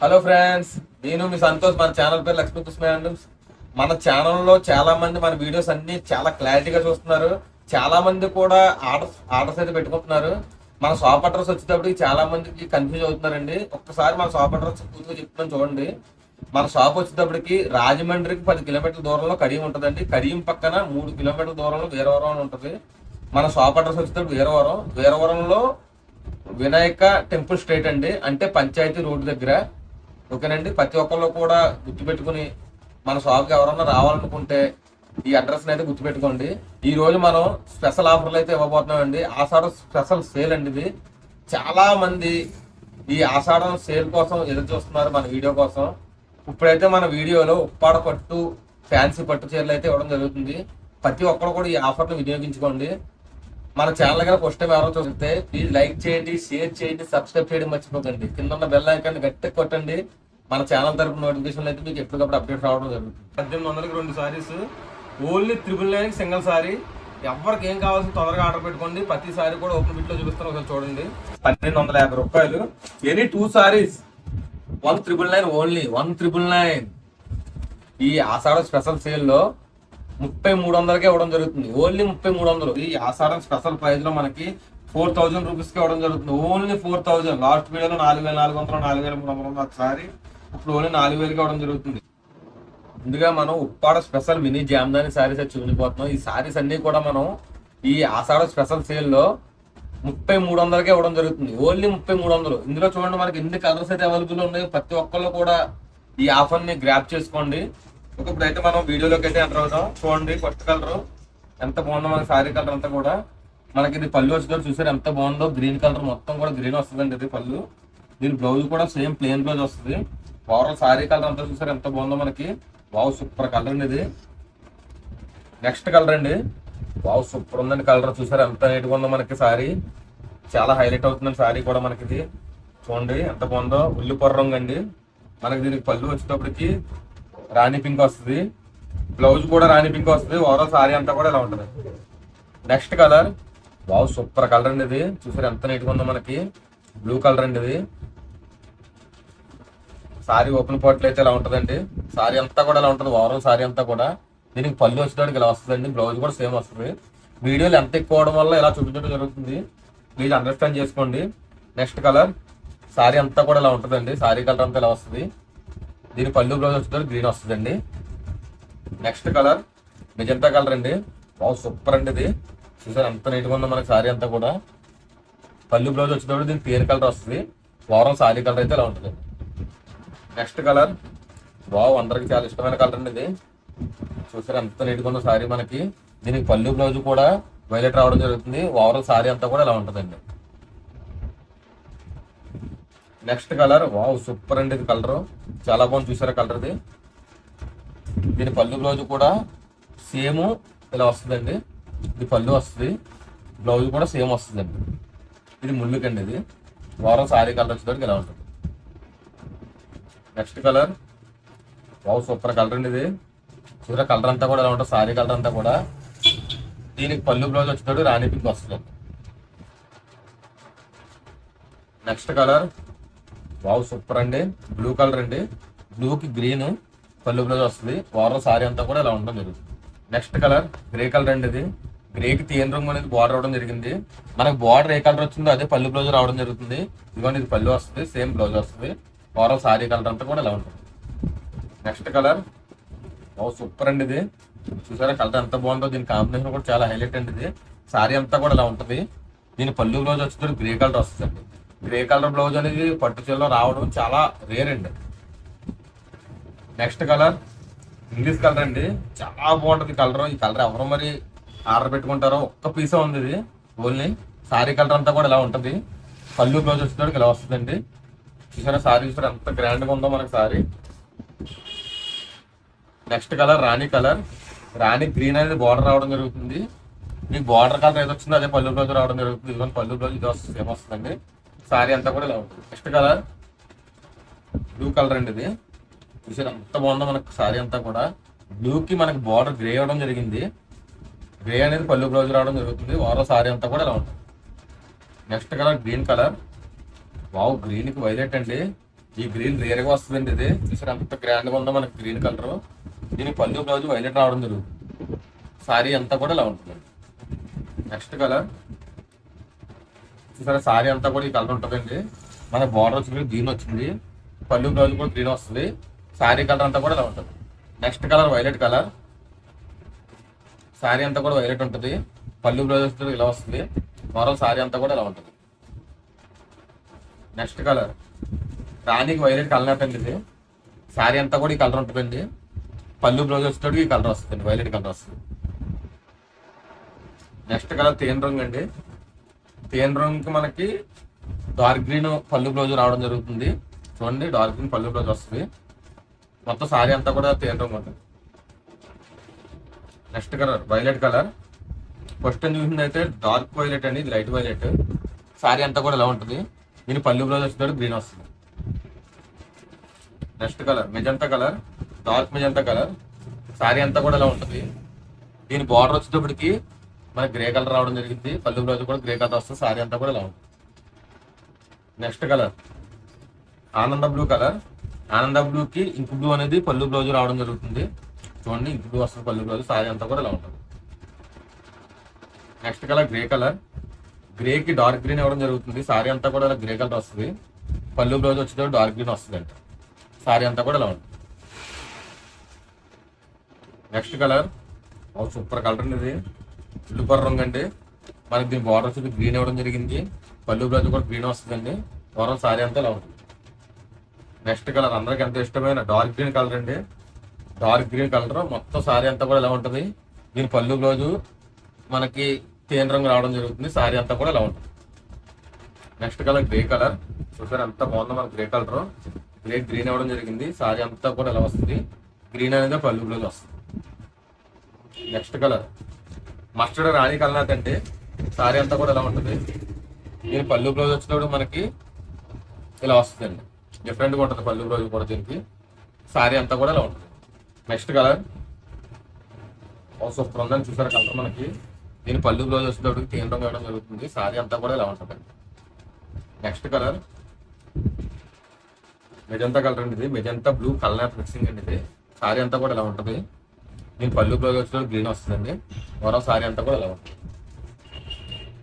Hello friends, నేను మీ సంతోష్. మన channel పేరు లక్ష్మీ కుస్మే హ్యాండ్లూమ్స్. మన ఛానల్లో చాలా మంది మన వీడియోస్ అన్ని చాలా క్లారిటీగా చూస్తున్నారు. చాలా మంది కూడా ఆర్డర్స్ అయితే పెట్టుకుంటున్నారు. మన షాప్ అడ్రస్ వచ్చేటప్పటికి చాలా మందికి కన్ఫ్యూజ్ అవుతున్నారండి. ఒక్కసారి మన షాప్ అడ్రస్ పూర్తిగా చెప్తున్నాను చూడండి. మన షాప్ వచ్చేటప్పటికి రాజమండ్రికి 10 కిలోమీటర్ల దూరంలో కడియం ఉంటుందండి. కడియం పక్కన 3 కిలోమీటర్ల దూరంలో వీరవరం అని ఉంటుంది. మన షాప్ అడ్రస్ వచ్చేటప్పుడు వీరవరంలో వినాయక టెంపుల్ స్ట్రీట్ అండి, అంటే పంచాయతీ రోడ్డు దగ్గర. ఓకేనండి, ప్రతి ఒక్కళ్ళు కూడా గుర్తుపెట్టుకుని మన షాప్కి ఎవరన్నా రావాలనుకుంటే ఈ అడ్రస్ అయితే గుర్తుపెట్టుకోండి. ఈ రోజు మనం స్పెషల్ ఆఫర్లు అయితే ఇవ్వబోతున్నామండి. ఆషాఢం స్పెషల్ సేల్ అండి ఇది. చాలా మంది ఈ ఆషాఢం సేల్ కోసం ఎదురు చూస్తున్నారు మన వీడియో కోసం. ఇప్పుడైతే మన వీడియోలో ఉప్పాడ పట్టు, ఫ్యాన్సీ పట్టు చీరలు అయితే ఇవ్వడం జరుగుతుంది. ప్రతి ఒక్కరు కూడా ఈ ఆఫర్ను వినియోగించుకోండి. మన ఛానల్ దగ్గర ఫస్ట్ టైం ఎవరో చూస్తే ప్లీజ్ లైక్ చేయండి, షేర్ చేయండి, సబ్స్క్రైబ్ చేయడం మర్చిపోకండి. కింద ఉన్న బెల్ ఐకాన్ గట్టిగా కొట్టండి. మన ఛానల్ తరపు నోటిఫికేషన్ అయితే మీకు ఎప్పటికప్పుడు అప్డేట్ రావడం జరుగుతుంది. 1800కి 2 సారీస్, ఓన్లీ 999 సింగిల్ సారీ. ఎవరికి ఏం కావాల్సిన తొందరగా ఆర్డర్ పెట్టుకోండి. ప్రతి సారీ కూడా ఓపెన్ బిట్ లో చూపిస్తాను, ఒకసారి చూడండి. 1250 రూపాయలు. Any 2 saris 1999, only 1999. ఈ ఆషాఢ స్పెషల్ సేల్ లో 3300కే ఇవ్వడం జరుగుతుంది. ఓన్లీ 3300. ఈ ఆషాఢం స్పెషల్ ప్రైస్ లో మనకి 4000 రూపీస్ కి ఇవ్వడం జరుగుతుంది. ఓన్లీ 4000. లాస్ట్ వీడియోలో 4400, 4300 ఒకసారి, ఇప్పుడు ఓన్లీ 4000కి ఇవ్వడం జరుగుతుంది. ముందుగా మనం ఉప్పాడ స్పెషల్ మినీ జామ్దాని శారీస్ అయితే చూపిపోతున్నాం. ఈ శారీస్ అన్ని కూడా మనం ఈ ఆషాఢ స్పెషల్ సేల్ లో 3300కే ఇవ్వడం జరుగుతుంది. ఓన్లీ 3300. ఇందులో చూడండి మనకి ఎన్ని కలర్స్ అయితే అవైలబుల్ ఉన్నాయో. ప్రతి ఒక్కళ్ళు కూడా ఈ ఆఫర్ ని గ్రాప్ చేసుకోండి. ఇప్పుడైతే మనం వీడియోలోకి అయితే ఎంటర్ అవుతాం. చూడండి, ఫస్ట్ కలర్ ఎంత బాగుందో మన శారీ కలర్ అంతా కూడా. మనకి ఇది పళ్ళు వచ్చేది చూసారు ఎంత బాగుందో. గ్రీన్ కలర్ మొత్తం కూడా గ్రీన్ వస్తుందండి ఇది పళ్ళు. దీని బ్లౌజ్ కూడా సేమ్ ప్లెయిన్ బ్లౌజ్ వస్తుంది. ఓవరాల్ శారీ కలర్ అంతా చూసారు ఎంత బాగుందో మనకి. వావ్, సూపర్ కలర్ అండి ఇది. నెక్స్ట్ కలర్ అండి. వావ్, సూపర్ ఉందండి కలర్. చూసారు ఎంత నీట్గా ఉందో మనకి శారీ. చాలా హైలైట్ అవుతుందండి శారీ కూడా మనకి ఇది. చూడండి ఎంత బాగుందో. ఉల్లిపొర రంగు అండి. మనకి దీనికి పళ్ళు వచ్చేటప్పటికి రాణి పింక్ వస్తుంది. బ్లౌజ్ కూడా రాణి పింక్ వస్తుంది. ఓవరాల్ సారీ అంతా కూడా ఇలా ఉంటుంది. Next colour. Wow, super colour అండి ఇది. చూసారు ఎంత నీట్గా ఉందో మనకి. బ్లూ కలర్ అండి ఇది. సారీ ఓపెన్ పార్ట్ అయితే ఇలా ఉంటుందండి. సారీ అంతా కూడా ఇలా ఉంటుంది. ఓవరాల్ సారీ అంతా కూడా. దీనికి పళ్ళు వచ్చేటప్పటికి ఇలా వస్తుందండి. బ్లౌజ్ కూడా సేమ్ వస్తుంది. వీడియోలు ఎంత ఎక్కువ అవడం వల్ల ఇలా చూపించడం జరుగుతుంది. ప్లీజ్ అండర్స్టాండ్ చేసుకోండి. Next colour. సారీ అంతా కూడా ఇలా ఉంటుందండి. సారీ కలర్ అంతా ఇలా వస్తుంది. దీని పళ్ళు బ్లౌజ్ వచ్చేటప్పుడు గ్రీన్ వస్తుందండి. నెక్స్ట్ కలర్ మెజంతా కలర్ అండి. వావ్, సూపర్ అండి ఇది. చూసారు ఎంత నీట్గా ఉందో మనకి సారీ అంతా కూడా. పళ్ళు బ్లౌజ్ వచ్చేటప్పుడు దీనికి పేరు కలర్ వస్తుంది. ఓవరాల్ సారీ కలర్ అయితే ఇలా ఉంటుంది. Next colour. వావ్, అందరికి చాలా ఇష్టమైన కలర్ అండి ఇది. చూసారు ఎంత నీట్గా ఉందో సారీ మనకి. దీనికి పళ్ళు బ్లౌజ్ కూడా వైలెట్ రావడం జరుగుతుంది. ఓవరాల్ సారీ అంతా కూడా ఇలా ఉంటుందండి. Next colour. వావ్, సూపర్ అండి ఇది కలర్. చాలా బాగుంది. చూసారా కలర్ ఇది. దీని పళ్ళు బ్లౌజ్ కూడా సేమ్ ఇలా వస్తుందండి. ఇది పళ్ళు వస్తుంది. బ్లౌజ్ కూడా సేమ్ వస్తుందండి. ఇది ముళ్ళుకండి ఇది. ఓవరాల్ సారీ కలర్ వచ్చేసరికి ఇలా ఉంటుంది. Next colour. Wow, super colour అండి ఇది. చూసారా కలర్ అంతా కూడా ఇలా ఉంటుంది. సారీ కలర్ అంతా కూడా. దీనికి పళ్ళు బ్లౌజ్ వచ్చేటప్పుడు రాణి పింక్ వస్తుంది. Next colour. వావ్, సూపర్ అండి. బ్లూ కలర్ అండి. బ్లూకి గ్రీన్ పళ్ళు బ్లౌజ్ వస్తుంది. ఓవరాల్ సారీ అంతా కూడా ఇలా ఉండడం జరుగుతుంది. Next colour. గ్రే కలర్ అండి ఇది. గ్రేకి తేనె రంగు అనేది బార్డర్ రావడం జరిగింది. మనకు బార్డర్ ఏ కలర్ వచ్చిందో అదే పళ్ళు బ్లౌజ్ రావడం జరుగుతుంది. ఇదిగోండి, ఇది పళ్ళు వస్తుంది. సేమ్ బ్లౌజ్ వస్తుంది. ఓవరాల్ సారీ కలర్ అంతా కూడా ఇలా ఉంటుంది. Next colour. వావ్, సూపర్ అండి ఇది. చూసారా కలర్ ఎంత బాగుందో. దీని కాంబినేషన్ కూడా చాలా హైలైట్ అండి ఇది. సారీ అంతా కూడా ఇలా ఉంటుంది. దీని పళ్ళు బ్లౌజ్ వచ్చేది గ్రే కలర్ వస్తుంది. గ్రే కలర్ బ్లౌజ్ అనేది పట్టు చీరలో రావడం చాలా రేర్ అండి. Next colour. ఇంగ్లీష్ కలర్ అండి. చాలా బాగుంటుంది కలర్. ఈ కలర్ ఎవరు మరి ఆర్డర్ పెట్టుకుంటారో. ఒక్క పీసే ఉంది ఇది. ఓన్లీ సారీ కలర్ అంతా కూడా ఇలా ఉంటుంది. పళ్ళు బ్లౌజ్ వచ్చేటప్పుడు ఇలా వస్తుందండి. చూసారా సారీ చూసారా ఎంత గ్రాండ్గా ఉందో మనకి సారీ. Next colour. రాణి కలర్. రాణి గ్రీన్ అనేది బార్డర్ రావడం జరుగుతుంది. మీకు బార్డర్ కలర్ ఏది వచ్చిందో అదే పళ్ళు బ్లౌజ్ రావడం జరుగుతుంది. ఇదిగోని పళ్ళు బ్లౌజ్ ఇది వస్తుంది, సేమ్ వస్తుందండి. సారీ అంతా కూడా ఇలా ఉంటుంది. Next colour. బ్లూ కలర్ అండి ఇది. చూసారు ఎంత బాగుందో మనకు సారీ అంతా కూడా. బ్లూకి మనకి బార్డర్ గ్రే అవ్వడం జరిగింది. గ్రే అనేది పళ్ళు బ్లౌజ్ రావడం జరుగుతుంది. ఓవరాల్ సారీ అంతా కూడా ఇలా ఉంటుంది. Next colour. Green colour. Wow, గ్రీన్కి వైలెట్ అండి. ఈ గ్రీన్ రేర్ గా వస్తుందండి. ఇది చూసారు ఎంత గ్రాండ్ గా ఉందో మనకి గ్రీన్ కలర్. దీని పళ్ళు బ్లౌజ్ వైలెట్ రావడం జరుగుతుంది. సారీ అంతా కూడా ఇలా ఉంటుందండి. నెక్స్ట్ కలర్ చూసారా, సారీ అంతా కూడా ఈ కలర్ ఉంటుందండి. మన బార్డర్ వచ్చి గ్రీన్ వచ్చింది, పళ్ళు బ్లౌజ్ కూడా గ్రీన్ వస్తుంది, సారీ కలర్ అంతా కూడా ఇలా ఉంటుంది. Next colour violet colour. Sorry అంతా కూడా వైలెట్ ఉంటుంది, పళ్ళు బ్లౌజ్ వస్తుంది ఇలా వస్తుంది, మోరల్ సారీ అంతా కూడా ఇలా ఉంటుంది. నెక్స్ట్ కలర్ రాణికి వైలెట్ కలర్ అండి. ఇది సారీ అంతా కూడా ఈ కలర్ ఉంటుందండి, పళ్ళు బ్లౌజ్ వచ్చేటప్పుడు ఈ కలర్ వస్తుంది, వైలెట్ కలర్ వస్తుంది. నెక్స్ట్ కలర్ తేనె రంగు అండి. తేనె రంగుకి మనకి డార్క్ గ్రీన్ పళ్ళు బ్లౌజ్ రావడం జరుగుతుంది. చూడండి డార్క్ గ్రీన్ పళ్ళు బ్లౌజ్ వస్తుంది, మొత్తం సారీ అంతా కూడా తేనె రంగు ఉంటుంది. Next colour violet colour. First time చూసింది అయితే డార్క్ వైలెట్ అండి, ఇది లైట్ వైలెట్. సారీ అంతా కూడా ఇలా ఉంటుంది, దీని పళ్ళు బ్లౌజ్ వచ్చేటప్పుడు గ్రీన్ వస్తుంది. Next colour magenta colour, dark magenta colour. Sorry అంతా కూడా ఇలా ఉంటుంది, దీని బార్డర్ వచ్చేటప్పటికి మనకి గ్రే కలర్ రావడం జరిగింది, పళ్ళు బ్లౌజ్ కూడా గ్రే కలర్ వస్తుంది, సారీ అంతా కూడా ఇలా ఉంటుంది. నెక్స్ట్ కలర్ ఆనంద బ్లూ కలర్. ఆనంద బ్లూకి ఇంక్ బ్లూ అనేది పళ్ళు బ్లౌజ్ రావడం జరుగుతుంది. చూడండి ఇంక్ బ్లూ వస్తుంది పళ్ళు బ్లౌజ్, సారీ అంతా కూడా ఇలా ఉంటుంది. Next colour grey colour. గ్రేకి డార్క్ గ్రీన్ ఇవ్వడం జరుగుతుంది, సారీ అంతా కూడా ఇలా గ్రే కలర్ వస్తుంది, పళ్ళు బ్లౌజ్ వచ్చేటప్పుడు డార్క్ గ్రీన్ వస్తుంది అంట, సారీ అంతా కూడా ఇలా ఉంటుంది. నెక్స్ట్ కలర్ సూపర్ కలర్ అండి, ఇది ఉల్లిపొర రంగు అండి. మనకి దీని బార్డర్ వచ్చి గ్రీన్ ఇవ్వడం జరిగింది, పళ్ళు బ్లౌజ్ కూడా గ్రీన్ వస్తుందండి, ఓవరాల్ సారీ అంతా ఇలా ఉంటుంది. నెక్స్ట్ కలర్ అందరికి ఎంత ఇష్టమైన డార్క్ గ్రీన్ కలర్ అండి. డార్క్ గ్రీన్ కలర్ మొత్తం సారీ అంతా కూడా ఇలా ఉంటుంది, దీని పళ్ళు బ్లౌజు మనకి తేనె రంగు రావడం జరుగుతుంది, సారీ అంతా కూడా ఇలా ఉంటుంది. Next colour grey colour. చూసారు ఎంత బాగుందో మనకి గ్రే కలర్, గ్రే గ్రీన్ ఇవ్వడం జరిగింది, సారీ అంతా కూడా ఇలా వస్తుంది, గ్రీన్ అనేది పళ్ళు బ్లౌజ్ వస్తుంది. నెక్స్ట్ కలర్ మస్టర్డ్ రాణి కలర్ అంటే సారీ అంతా కూడా ఇలా ఉంటుంది, దీని పళ్ళు బ్లౌజ్ వచ్చినప్పుడు మనకి ఇలా వస్తుందండి, డిఫరెంట్గా ఉంటుంది పళ్ళు బ్లౌజ్ కూడా దీనికి, సారీ అంతా కూడా ఇలా ఉంటుంది. నెక్స్ట్ కలర్ సూపర్ ఉందని చూసారు కలర్ మనకి, దీని పళ్ళు బ్లౌజ్ వచ్చేటప్పుడు తేనె రంగు వేయడం జరుగుతుంది, సారీ అంతా కూడా ఇలా ఉంటుందండి. నెక్స్ట్ కలర్ మెజంతా కలర్ అండి, ఇది మెజంతా బ్లూ కలర్ మిక్సింగ్ అండి, ఇది సారీ అంతా కూడా ఇలా ఉంటుంది, దీని పళ్ళు బ్లౌజ్ వచ్చేటప్పుడు గ్రీన్ వస్తుందండి, మరో సారీ అంతా కూడా ఇలా ఉంటుంది.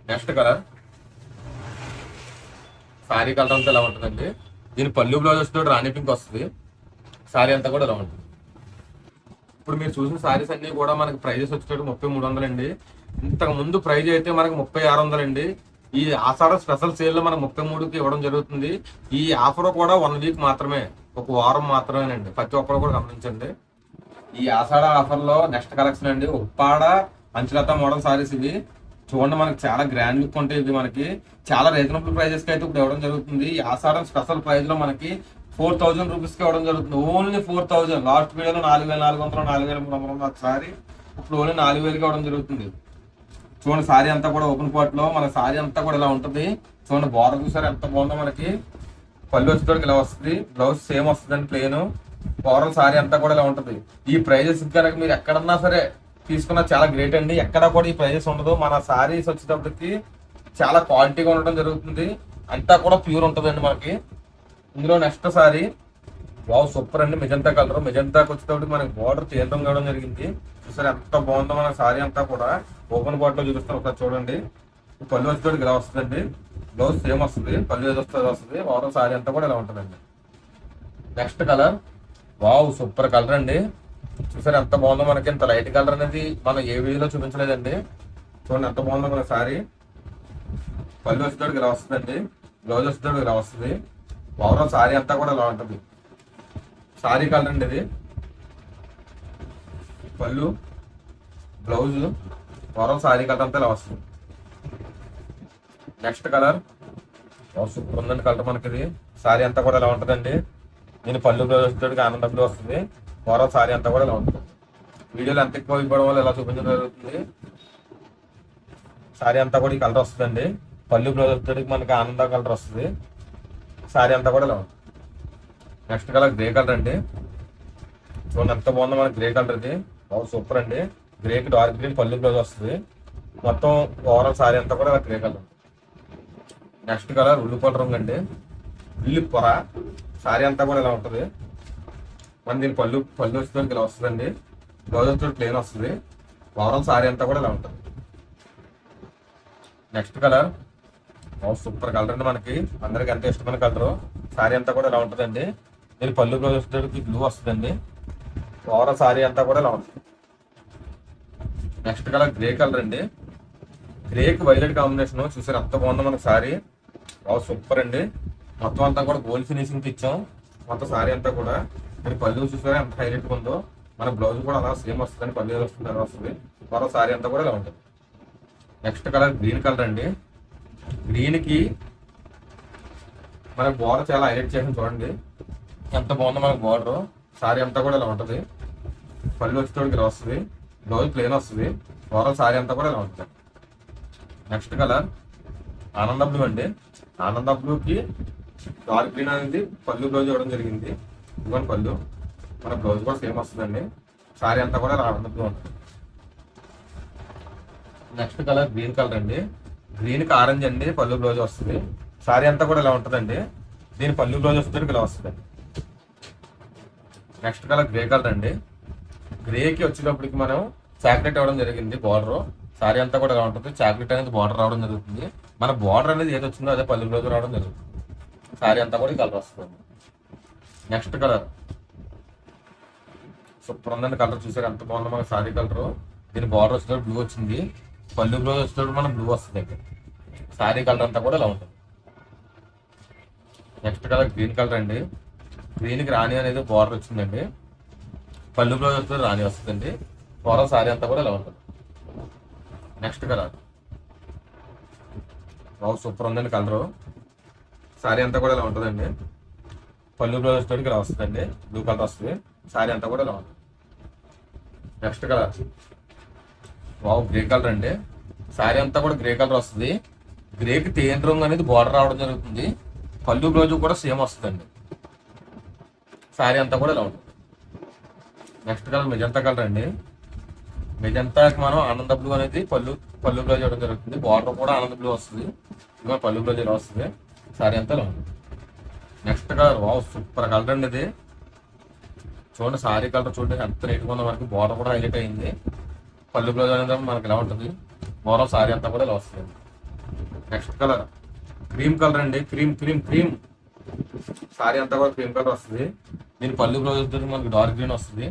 నెక్స్ట్ కలర్ సారీ కలర్ అంతా ఇలా ఉంటుందండి, దీని పళ్ళు బ్లౌజ్ వచ్చేటప్పుడు రాణి పింక్ వస్తుంది, సారీ అంతా కూడా ఇలా ఉంటుంది. ఇప్పుడు మీరు చూసిన సారీస్ అన్ని కూడా మనకి ప్రైజెస్ వచ్చేటప్పుడు 3300 అండి. ఇంతకు ముందు ప్రైజ్ అయితే మనకి 3600 అండి. ఈ ఆషాఢ స్పెషల్ సేల్ లో మనకు 33కి ఇవ్వడం జరుగుతుంది. ఈ ఆఫర్ కూడా 1 వీక్ మాత్రమే, ఒక వారం మాత్రమేనండి, ప్రతి ఒక్కరు కూడా గమనించండి. ఈ ఆషాఢ ఆఫర్ లో నెక్స్ట్ కలెక్షన్ అండి ఉప్పాడ అంచులత మోడల్ సారీస్. ఇవి చూడండి మనకి చాలా గ్రాండ్ లుక్ ఉంటాయి, ఇది మనకి చాలా రీజనబుల్ ప్రైజెస్ కి అయితే ఇప్పుడు ఇవ్వడం జరుగుతుంది. ఈ ఆషాఢం స్పెషల్ ప్రైజ్ లో మనకి 4000 రూపీస్ కి ఇవ్వడం జరుగుతుంది, ఓన్లీ 4000. లాస్ట్ వీడియోలో 4400 4300 సారీ, ఇప్పుడు ఓన్లీ 4000కి ఇవ్వడం జరుగుతుంది. చూడండి సారీ అంతా కూడా ఓపెన్ పార్ట్ లో మన సారీ అంతా కూడా ఇలా ఉంటుంది. చూడండి బార్డర్ చూసారు ఎంత బాగుందో, మనకి పళ్ళు వచ్చేటోడికి ఇలా వస్తుంది, బ్లౌజ్ సేమ్ వస్తుందండి ప్లేన్, ఓవరాల్ సారీ అంతా కూడా ఇలా ఉంటుంది. ఈ ప్రైజెస్ కనుక మీరు ఎక్కడన్నా సరే తీసుకున్నా చాలా గ్రేట్ అండి, ఎక్కడ కూడా ఈ ప్రైజెస్ ఉండదు. మన సారీస్ వచ్చేటప్పటికి చాలా క్వాలిటీగా ఉండడం జరుగుతుంది, అంతా కూడా ప్యూర్ ఉంటుందండి మనకి. ఇందులో నెక్స్ట్ సారీ వావ్ సూపర్ అండి, మెజంతా కలర్. మెజంతాకి వచ్చేటప్పటికి మనకి బార్డర్ తీయడం కావడం జరిగింది, చూసారు ఎంత బాగుందో మన సారీ అంతా కూడా. ఓపెన్ పార్ట్ లో చూపిస్తాను ఒకసారి చూడండి. పళ్ళు వచ్చేటోడికి ఇలా వస్తుందండి, బ్లౌజ్ సేమ్ వస్తుంది, పళ్ళు ఏది వస్తుంది, ఓవరాల్ సారీ అంతా కూడా ఇలా ఉంటుందండి. Next colour wow super colour అండి, చూసారు ఎంత బాగుందో. మనకి ఇంత లైట్ కలర్ అనేది మనం ఏ వీడియోలో చూపించలేదండి. చూడండి ఎంత బాగుందో మన సారీ. పళ్ళు వచ్చేటోడికి ఇలా వస్తుందండి, బ్లౌజ్ వచ్చేటోడికి ఇలా వస్తుంది, ఓవరాల్ సారీ అంతా కూడా ఇలా ఉంటుంది. సారీ కలర్ అండి ఇది, పళ్ళు బ్లౌజ్ ఓవరాల్ సారీ కలర్ అంతా ఇలా వస్తుంది. నెక్స్ట్ కలర్ సూపర్ ఉందండి కలర్ మనకి, ఇది సారీ అంతా కూడా ఇలా ఉంటుందండి, నేను పళ్ళు బ్లౌజ్ వచ్చేటోడికి ఆనంద బ్లూ వస్తుంది, ఓవరాల్ సారీ అంతా కూడా ఇలా ఉంటుంది. వీడియోలో ఎంత ఎక్కువ ఇవ్వడం వల్ల ఇలా చూపించడం జరుగుతుంది. సారీ అంతా కూడా ఈ కలర్ వస్తుందండి, పళ్ళు బ్లౌజ్ వచ్చేటోడికి మనకి ఆనంద కలర్ వస్తుంది, సారీ అంతా కూడా ఇలా ఉంటుంది. నెక్స్ట్ కలర్ గ్రే కలర్ అండి, చూడండి ఎంత బాగుందో మనకి గ్రే కలర్, ఇది సూపర్ అండి. గ్రేకి డార్క్ గ్రీన్ పళ్ళు బ్లౌజ్ వస్తుంది, మొత్తం ఓవరాల్ సారీ అంతా కూడా గ్రే కలర్. నెక్స్ట్ కలర్ ఉల్లిపొర రంగు అండి, ఉల్లి పొర. సారీ అంతా కూడా ఇలా ఉంటుంది. మన దీని పళ్ళు వచ్చేసరికి ఇలా వస్తుందండి. బ్లౌజ్ వచ్చేసరికి ప్లేన్ వస్తుంది. ఓవరాల్ సారీ అంతా కూడా ఇలా ఉంటుంది. నెక్స్ట్ కలర్ సూపర్ కలర్ అండి. మనకి అందరికి ఎంత ఇష్టమైన కలర్. సారీ అంతా కూడా ఇలా ఉంటుందండి. దీని పళ్ళు బ్లౌజ్ వచ్చేసరికి బ్లూ వస్తుందండి. ఓవరాల్ సారీ అంతా కూడా ఇలా ఉంటుంది. నెక్స్ట్ కలర్ గ్రే కలర్ అండి. గ్రేకి వైలెట్ కాంబినేషన్ చూసారు ఎంత బాగుందో మనకి సారీ. సూపర్ అండి. మొత్తం అంతా కూడా గోల్డ్ ఫినిషింగ్ ఇచ్చాం. మొత్తం సారీ అంతా కూడా మీరు పళ్ళు చూసారా ఎంత హైలైట్ ఉందో. మన బ్లౌజ్ కూడా అలా సేమ్ వస్తుంది. పళ్ళు వస్తుంది అలా వస్తుంది. మరో సారీ అంతా కూడా ఇలా ఉంటుంది. నెక్స్ట్ కలర్ గ్రీన్ కలర్ అండి. గ్రీన్ కి మన బోర్డర్ చాలా హైలైట్ చేసాం చూడండి ఎంత బాగుందో మనకి బోర్డర్. సారీ అంతా కూడా ఇలా ఉంటుంది. పళ్ళు వచ్చేటోడికి ఇలా వస్తుంది. బ్లౌజ్ ప్లేన్ వస్తుంది. ఓవరాల్ సారీ అంతా కూడా ఇలా ఉంటుంది. నెక్స్ట్ కలర్ ఆనంద బ్లూ అండి. ఆనంద బ్లూకి డార్క్ గ్రీన్ అనేది పళ్ళు బ్లౌజ్ ఇవ్వడం జరిగింది. ఇవ్వండి పళ్ళు. మన బ్లౌజ్ కూడా సేమ్ వస్తుందండి. సారీ అంతా కూడా ఆనంద బ్లూ ఉంటుంది. నెక్స్ట్ కలర్ గ్రీన్ కలర్ అండి. గ్రీన్కి ఆరెంజ్ అండి పళ్ళు బ్లౌజ్ వస్తుంది. సారీ అంతా కూడా ఇలా ఉంటుందండి. దీని పళ్ళు బ్లౌజ్ వస్తుంది ఇలా వస్తుందండి. నెక్స్ట్ కలర్ గ్రే కలర్ అండి. గ్రేకి వచ్చేటప్పటికి మనం చాక్లెట్ ఇవ్వడం జరిగింది బార్డర్. సారీ అంతా కూడా ఇలా ఉంటుంది. చాక్లెట్ అనేది బార్డర్ రావడం జరుగుతుంది. మన బార్డర్ అనేది ఏది వచ్చిందో అదే పళ్ళు బ్లౌజ్ రావడం జరుగుతుంది. సారీ అంతా కూడా ఈ కలర్ వస్తుంది. నెక్స్ట్ కలర్ సూపర్ ఉందండి. కలర్ చూసారు ఎంత బాగుందో మన సారీ కలర్. దీని బార్డర్ వచ్చేటప్పుడు బ్లూ వచ్చింది. పళ్ళు బ్లౌజ్ వచ్చేటప్పుడు మనం బ్లూ వస్తుంది ఇక్కడ. సారీ కలర్ అంతా కూడా ఇలా ఉంటుంది. నెక్స్ట్ కలర్ గ్రీన్ కలర్ అండి. గ్రీన్కి రాణి అనేది బార్డర్ వచ్చిందండి. పళ్ళు బ్లౌజ్ వస్తే రాణి వస్తుందండి. ఓవరాల్ సారీ అంతా కూడా ఇలా ఉంటుంది. నెక్స్ట్ కలర్ సూపర్ ఉందండి కలర్. సారీ అంతా కూడా ఇలా ఉంటుందండి. పళ్ళు బ్లౌజ్ వచ్చేటప్పుడు ఇలా వస్తుందండి. బ్లూ కలర్ వస్తుంది. సారీ అంతా కూడా ఇలా ఉంటుంది. నెక్స్ట్ కలర్ గ్రే కలర్ అండి. సారీ అంతా కూడా గ్రే కలర్ వస్తుంది. గ్రేకి తేనె రంగు అనేది బార్డర్ రావడం జరుగుతుంది. పళ్ళు బ్లౌజ్ కూడా సేమ్ వస్తుందండి. సారీ అంతా కూడా ఇలా ఉంటుంది. నెక్స్ట్ కలర్ మెజంతా కలర్ అండి. మెజంతాకి మనం ఆనంద బ్లూ అనేది పళ్ళు బ్లౌజ్ ఇవ్వడం జరుగుతుంది. బార్డర్ కూడా ఆనంద బ్లూ వస్తుంది. ఇంకా పళ్ళు బ్లౌజ్ ఇలా వస్తుంది. సారీ అంతా ఇలా ఉంటుంది. నెక్స్ట్ కలర్ సూపర్ కలర్ అండి. ఇది చూడండి సారీ కలర్ చూడండి ఎంత నీట్గా ఉందో. మనకి బార్డర్ కూడా హైలైట్ అయింది. పళ్ళు బ్లౌజ్ అనేది మనకి ఇలా ఉంటుంది. ఓవరాల్ సారీ అంతా కూడా ఇలా వస్తుంది. నెక్స్ట్ కలర్ క్రీమ్ కలర్ అండి. క్రీమ్ సారీ అంతా కూడా క్రీమ్ కలర్ వస్తుంది. దీని పళ్ళు బ్లౌజ్ వచ్చేసి మనకి డార్క్ గ్రీన్ వస్తుంది.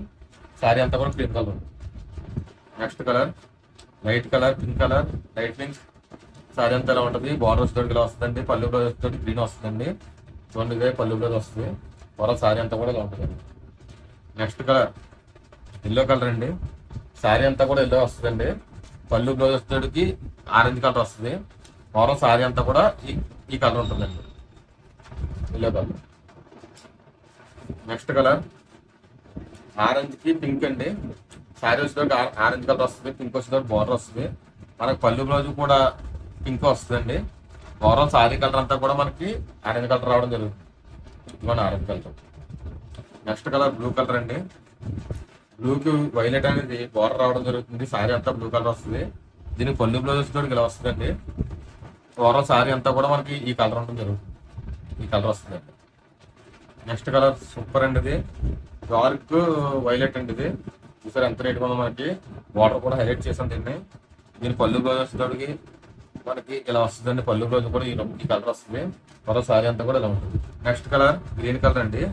సారీ అంతా కూడా క్రీమ్ కలర్ ఉంది. Next colour light colour pink colour light pink. Sorry అంతా ఇలా ఉంటుంది. బార్డర్ వచ్చేటోడికి ఇలా వస్తుందండి. పళ్ళు బ్లౌజ్ వచ్చేటోటి గ్రీన్ వస్తుందండి. చూడండి ఇదే పళ్ళు బ్లౌజ్ వస్తుంది. ఓవరాల్ సారీ అంతా కూడా ఇలా ఉంటుంది. నెక్స్ట్ కలర్ ఎల్లో కలర్ అండి. సారీ అంతా కూడా ఎల్లో వస్తుందండి. పళ్ళు బ్లౌజ్ వచ్చేటోడికి ఆరెంజ్ కలర్ వస్తుంది. ఓవరాల్ సారీ అంతా కూడా ఈ కలర్ ఉంటుందండి. Yellow colour. Next colour orange కి పింక్ అండి. శారీ వచ్చేటప్పుడు ఆరెంజ్ కలర్ వస్తుంది. పింక్ వచ్చేటప్పుడు బార్డర్ వస్తుంది. మనకి పళ్ళు బ్లౌజ్ కూడా పింక్ వస్తుందండి. ఓవరాల్ సారీ కలర్ అంతా కూడా మనకి ఆరెంజ్ కలర్ రావడం జరుగుతుంది. ఇదిగోండి orange colour. Next colour blue colour అండి. బ్లూకి వైలెట్ అనేది బార్డర్ రావడం జరుగుతుంది. సారీ అంతా బ్లూ కలర్ వస్తుంది. దీనికి పళ్ళు బ్లౌజ్ వచ్చేటప్పుడు ఇలా వస్తుందండి. ఓవరాల్ సారీ అంతా కూడా మనకి ఈ కలర్ ఉండడం జరుగుతుంది. ఈ కలర్ వస్తుందండి. నెక్స్ట్ కలర్ సూపర్ అండి. ఇది డార్క్ వైలెట్ అండి. ఇది చూసారు ఎంత రేట్ ఉందో. మనకి వాటర్ కూడా హైలైట్ చేసాం దీన్ని. దీని పళ్ళు బ్లౌజ్ వచ్చేటప్పటికి మనకి ఇలా వస్తుందండి. పళ్ళు బ్లౌజ్ కూడా ఈ కలర్ వస్తుంది. మరో సారీ అంతా కూడా ఇలా ఉంటుంది. నెక్స్ట్ కలర్ గ్రీన్ కలర్ అండి.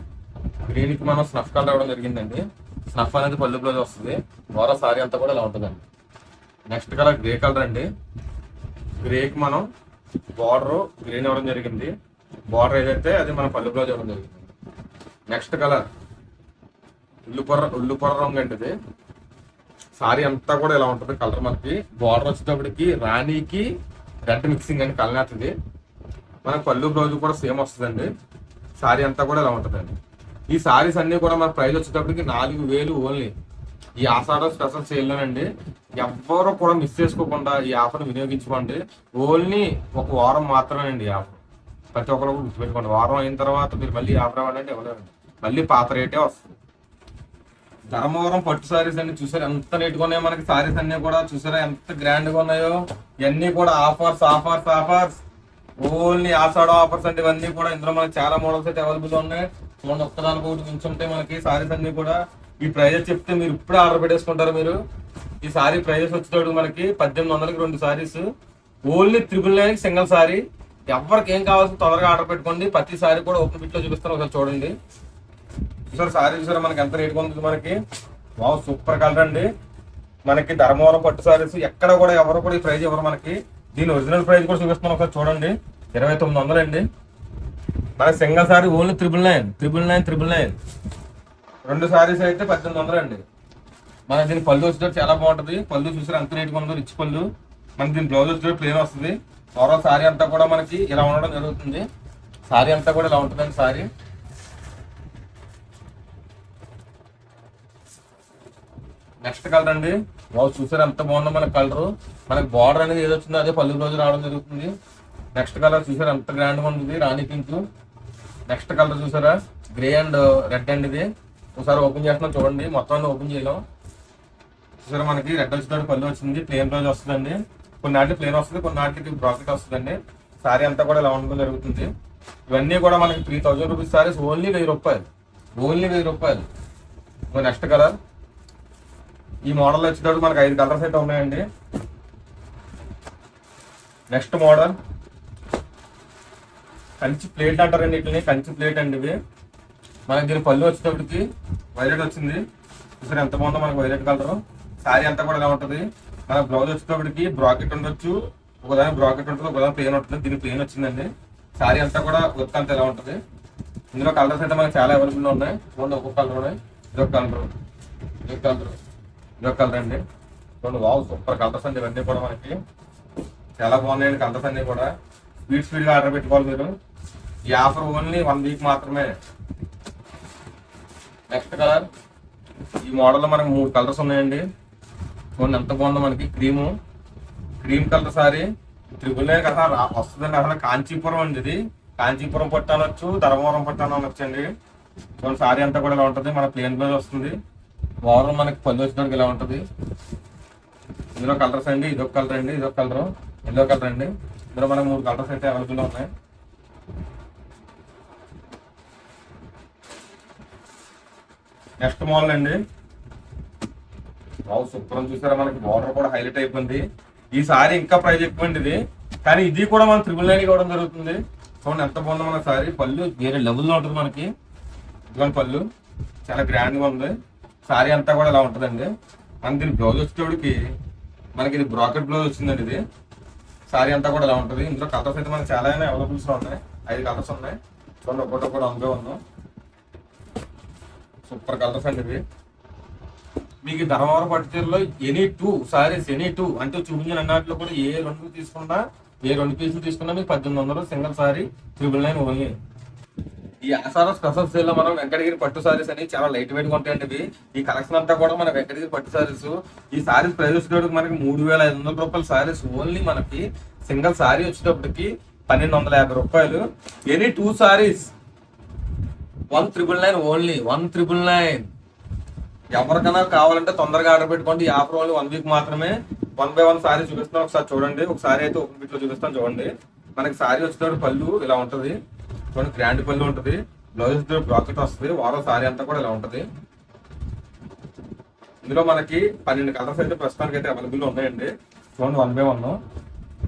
గ్రీన్ కి మనం స్నఫ్ కలర్ ఇవ్వడం జరిగిందండి. స్నఫ్ అనేది పళ్ళు బ్లౌజ్ వస్తుంది. మరో సారీ అంతా కూడా ఇలా ఉంటుందండి. నెక్స్ట్ కలర్ గ్రే కలర్ అండి. గ్రేకి మనం బార్డర్ గ్రీన్ ఇవ్వడం జరిగింది. బార్డర్ ఏదైతే అది మన పళ్ళు బ్లౌజ్ ఇవ్వడం జరిగింది. నెక్స్ట్ కలర్ ఉల్లుపొర రంగు అండి. ఇది సారీ అంతా కూడా ఇలా ఉంటుంది. కలర్ మనకి బార్డర్ వచ్చేటప్పటికి రాణికి రెడ్ మిక్సింగ్ అండి కలర్. ఇది మనకి పళ్ళు బ్లౌజ్ కూడా సేమ్ వస్తుందండి. సారీ అంతా కూడా ఇలా ఉంటుందండి. ఈ సారీస్ అన్ని కూడా మన ప్రైస్ వచ్చేటప్పటికి 4000 ఓన్లీ. ఈ ఆషాఢ స్పెషల్ సేల్లోనండి. ఎవ్వరూ కూడా మిస్ చేసుకోకుండా ఈ ఆఫర్ వినియోగించుకోండి. ఓన్లీ ఒక వారం మాత్రమేనండి ఈ ఆఫర్. ప్రతి ఒక్కరు గుర్తుపెట్టుకోండి. వారం అయిన తర్వాత మీరు మళ్ళీ ఆఫర్ ఇవ్వాలంటే ఇవ్వలేరండి. మళ్ళీ పాత రేటే వస్తుంది. ధర్మవరం పట్టు సారీస్ అన్ని చూసారు ఎంత నీట్గా ఉన్నాయో. మనకి సారీస్ అన్ని కూడా చూసారా ఎంత గ్రాండ్ గా ఉన్నాయో. ఇవన్నీ కూడా ఆఫర్స్ ఓన్లీ ఆషాఢ ఆఫర్స్ అంటే ఇవన్నీ కూడా. ఇందులో మనకి చాలా మోడల్స్ అయితే అవైలబుల్ ఉన్నాయి. చూడండి, ఒక్కదానికి ఒకటి మించుంటే మనకి సారీస్ అన్ని కూడా ఈ ప్రైజెస్ చెప్తే మీరు ఇప్పుడే ఆర్డర్ పెట్టేసుకుంటారు. మీరు ఈ సారీ ప్రైజెస్ వచ్చేటప్పుడు మనకి 1800కి 2 సారీస్, ఓన్లీ 999 సింగిల్ సారీ. ఎవరికి ఏం కావాల్సి తొందరగా ఆర్డర్ పెట్టుకోండి. ప్రతి సారీ కూడా ఓపెన్ పిక్ లో చూపిస్తాను, ఒకసారి చూడండి. చూసారు సారీ, చూసారా మనకి ఎంత రేట్ ఉంటుంది మనకి. వావ్, సూపర్ కలర్ అండి. మనకి ధర్మవరం పట్టు సారీస్ ఎక్కడ కూడా ఎవరు కూడా ఈ ప్రైజ్ ఎవరు మనకి. దీని ఒరిజినల్ ప్రైస్ కూడా చూపిస్తున్నాను, ఒకసారి చూడండి. 2900 అండి. మనకి సింగిల్ సారీ ఓన్లీ 999. 2 సారీస్ అయితే 1800 అండి. మనకి దీని పళ్ళు వచ్చేటప్పుడు చాలా బాగుంటుంది. పళ్ళు చూసారు ఎంత రేట్గా ఉందో, రిచ్ పళ్ళు. మనకి దీని బ్లౌజ్ వచ్చేటప్పుడు ప్లేన్ వస్తుంది. ఓవరాల్ సారీ అంతా కూడా మనకి ఇలా ఉండడం జరుగుతుంది. సారీ అంతా కూడా ఇలా ఉంటుందండి సారీ. నెక్స్ట్ కలర్ అండి. వావ్, చూసారు ఎంత బాగుందో మనకి కలర్. మనకి బార్డర్ అనేది ఏది వచ్చిందో అదే పళ్ళు బ్లౌజ్ రావడం జరుగుతుంది. నెక్స్ట్ కలర్ చూసారు ఎంత గ్రాండ్ గా ఉంది, రాణి పింక్. నెక్స్ట్ కలర్ చూసారా, గ్రే అండ్ రెడ్ అండి. ఇది ఒకసారి ఓపెన్ చేస్తున్నాం చూడండి, మొత్తం అన్ని ఓపెన్ చేయలేం. చూసారా మనకి రెడ్ వచ్చినట్టు పళ్ళు వచ్చింది, ప్లేన్ బ్లౌజ్ వస్తుందండి. కొన్ని నాటికి ప్లేన్ వస్తుంది, కొన్ని నాటికి బ్రాకెట్ వస్తుందండి. సారీ అంతా కూడా ఇలా ఉండడం జరుగుతుంది. ఇవన్నీ కూడా మనకి 3000 రూపీస్ సారీస్, ఓన్లీ 1000 రూపాయలు. ఓన్లీ 1000 రూపాయలు. నెక్స్ట్ కలర్, ఈ మోడల్ వచ్చేటప్పుడు మనకి 5 కలర్స్ అయితే ఉన్నాయండి. నెక్స్ట్ మోడల్ కంచి ప్లేట్ అంటారండి, వీటిని కంచి ప్లేట్ అండి ఇవి. మనకి దీని పళ్ళు వచ్చేటప్పటికి వైలెట్ వచ్చింది. చూసారు ఎంత బాగుందో మనకి వైలెట్ కలర్. శారీ అంతా కూడా ఇలా ఉంటుంది. మన బ్లౌజ్ వచ్చేటప్పటికి బ్రాకెట్ ఉండొచ్చు, ఒకదాని బ్రాకెట్ ఉంటుంది, ఒకదాని ప్లేన్ ఉంటుంది. దీనికి ప్లేన్ వచ్చిందండి. శారీ అంతా కూడా వర్క్ అంతా ఇలా ఉంటుంది. ఇందులో కలర్స్ అయితే మనకి చాలా అవైలబుల్ ఉన్నాయి. చూడండి, ఒక్కొక్క కలర్ ఉన్నాయి. ఇదొక కలర్, ఇదొక కలర్, ఇదొక కలర్ అండి. చూడండి, వావ్, సూపర్ కలర్స్ అండి. ఇవన్నీ కూడా మనకి చాలా బాగున్నాయండి కలర్స్ అన్ని కూడా. స్పీడ్ గా ఆర్డర్ పెట్టుకోవాలి మీరు. ఈ ఆఫర్ ఓన్లీ 1 వీక్ మాత్రమే. నెక్స్ట్ కలర్, ఈ మోడల్ లో మనకి 3 కలర్స్ ఉన్నాయండి. చూడండి ఎంత బాగుందో మనకి. క్రీమ్ కలర్ సారీ 999 కదా వస్తుందండి. అసలు కాంచీపురం అండి ఇది. కాంచీపురం పట్టు అనొచ్చు, ధర్మవరం పట్టు అనొచ్చు అండి. చూడండి సారీ అంతా కూడా ఇలా ఉంటుంది. మన ప్లేన్ బ్లౌజ్ వస్తుంది. ఓవరాల్ మనకి పళ్ళు వచ్చినప్పుడు ఇలా ఉంటుంది. ఇందులో కలర్స్ అండి, ఇదొక కలర్ అండి, ఇదొక కలర్, ఎల్లో కలర్ అండి. ఇందులో మనకు 3 కలర్స్ అయితే అవైలబుల్ ఉన్నాయి. నెక్స్ట్ మోడల్ అండి. Wow, super. చూసారా మనకి బార్డర్ కూడా హైలైట్ అయిపోయింది. ఈ సారీ ఇంకా ప్రైస్ ఎక్కువ అండి ఇది, కానీ ఇది కూడా మనం 999 ఇవ్వడం జరుగుతుంది. చూడండి ఎంత బాగుందో మన సారీ. పళ్ళు వేరే లెవెల్లో ఉంటుంది మనకి. ఇదిగోండి పళ్ళు చాలా గ్రాండ్ గా ఉంది. సారీ అంతా కూడా ఇలా ఉంటుందండి. మనకి దీని బ్లౌజ్ వచ్చేటోడికి మనకి ఇది బ్రాకెట్ బ్లౌజ్ వచ్చిందండి. ఇది సారీ అంతా కూడా ఇలా ఉంటుంది. ఇందులో కలర్స్ అయితే మనకి చాలా అవైలబుల్స్ ఉన్నాయి. 5 కలర్స్ ఉన్నాయి. చూడండి, ఒక్కొక్కటి కూడా అందులో ఉన్నాం. సూపర్ కలర్స్ అండి ఇవి. మీకు ధర్మవరం పట్టు చీరలో ఎనీ 2 సారీస్, ఎనీ 2 అంటే చూపించిన అన్నట్లో కూడా ఏ 2 తీసుకున్నా, ఏ 2 పీసులు తీసుకున్నా మీకు 1800 సింగిల్ సారీ 999 ఓన్లీ. ఈ ఆషాఢ స్పెషల్ సేల్ లో మనం వెంకటగిరి పట్టు సారీస్ అని చాలా లైట్ వెయిట్ గా ఉంటాయండి ఇవి. ఈ కలెక్షన్ అంతా కూడా మన వెంకటగిరి పట్టు సారీస్. ఈ సారీస్ ప్రైస్ వచ్చేటప్పటికి మనకి 3500 రూపాయల సారీస్. ఓన్లీ మనకి సింగిల్ సారీ వచ్చేటప్పటికి 1250 రూపాయలు. Any 2 saris 1999 only, 1999. ఎవరికైనా కావాలంటే తొందరగా ఆర్డర్ పెట్టుకోండి. ఈ ఆఫర్ ఓన్లీ 1 వీక్ మాత్రమే. 1 by 1 సారీ చూపిస్తాను, ఒకసారి చూడండి. ఒక సారీ అయితే ఓపెన్ పిక్ లో చూపిస్తాను చూడండి. మనకి సారీ వచ్చేటప్పుడు పళ్ళు ఇలా ఉంటది. చూడండి, గ్రాండ్ పళ్ళు ఉంటుంది. బ్లౌజ్ బ్రాకెట్ వస్తుంది. ఓవరాల్ సారీ అంతా కూడా ఇలా ఉంటది. ఇందులో మనకి 12 కలర్స్ అయితే ప్రస్తుతానికి అయితే అవైలబుల్ ఉన్నాయండి. చూడండి 1 by 1.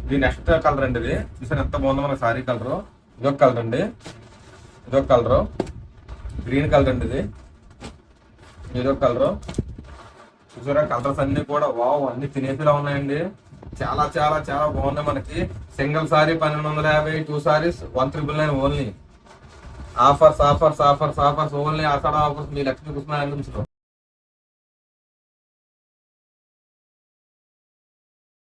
ఇది నెక్స్ట్ కలర్ అండి. ఇది చూసారు ఎంత బాగుందో మన సారీ కలర్. ఇదొక కలర్ అండి, ఇదొక కలర్, గ్రీన్ కలర్ అండి. ఇది ఇదొక కలర్. చూసారా కలర్స్ అన్ని కూడా వావ్, అన్ని తినేసిలా ఉన్నాయండి. చాలా చాలా చాలా బాగున్నాయి. మనకి single sari 1250, 2 saris 1999 only. Offers offers offers offers only. Ashadha offers మీ లక్ష్మీ కృష్ణ